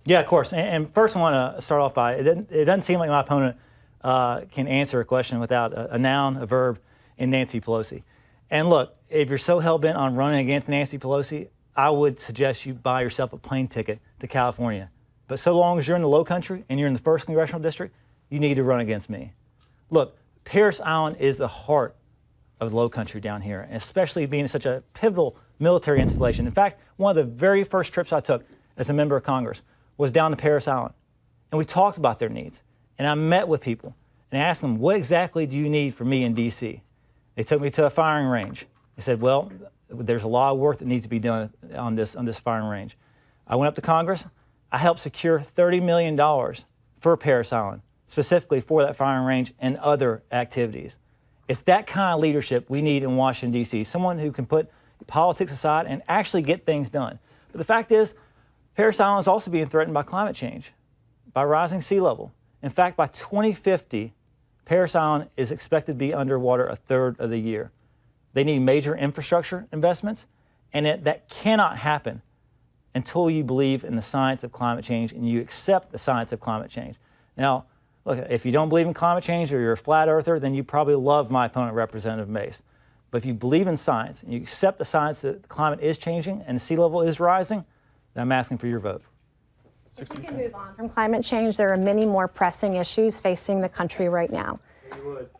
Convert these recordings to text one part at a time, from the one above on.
Yeah, of course. And first, I want to start off by it doesn't seem like my opponent can answer a question without a noun, a verb, and Nancy Pelosi. And look, if you're so hell-bent on running against Nancy Pelosi, I would suggest you buy yourself a plane ticket to California. But so long as you're in the Low Country and you're in the 1st Congressional District, you need to run against me. Look, Parris Island is the heart of the Low Country down here, and especially being such a pivotal military installation. In fact, one of the very first trips I took as a member of Congress was down to Parris Island. And we talked about their needs. And I met with people and asked them, what exactly do you need from me in D.C.? They took me to a firing range. They said, well, there's a lot of work that needs to be done on this firing range. I went up to Congress. I helped secure $30 million for Parris Island, specifically for that firing range and other activities. It's that kind of leadership we need in Washington, D.C., someone who can put politics aside and actually get things done. But the fact is, Parris Island is also being threatened by climate change, by rising sea level. In fact, by 2050, Parris Island is expected to be underwater a third of the year. They need major infrastructure investments, and that cannot happen until you believe in the science of climate change and you accept the science of climate change. Now, look, if you don't believe in climate change or you're a flat earther, then you probably love my opponent, Representative Mace. But if you believe in science and you accept the science that the climate is changing and the sea level is rising, then I'm asking for your vote. If we can move on from climate change, there are many more pressing issues facing the country right now.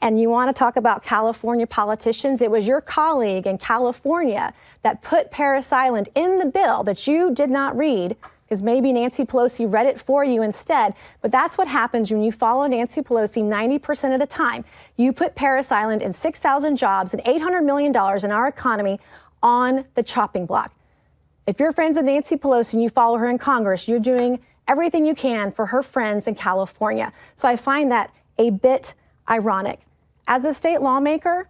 And you want to talk about California politicians? It was your colleague in California that put Parris Island in the bill that you did not read, because maybe Nancy Pelosi read it for you instead. But that's what happens when you follow Nancy Pelosi 90% of the time. You put Parris Island and 6,000 jobs and $800 million in our economy on the chopping block. If you're friends with Nancy Pelosi and you follow her in Congress, you're doing everything you can for her friends in California. So I find that a bit ironic. As a state lawmaker,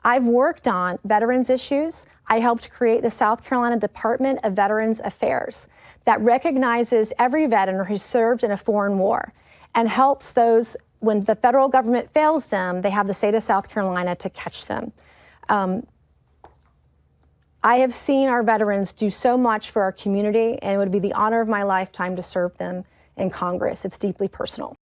I've worked on veterans issues. I helped create the South Carolina Department of Veterans Affairs that recognizes every veteran who served in a foreign war and helps those when the federal government fails them, they have the state of South Carolina to catch them. I have seen our veterans do so much for our community, and it would be the honor of my lifetime to serve them in Congress. It's deeply personal.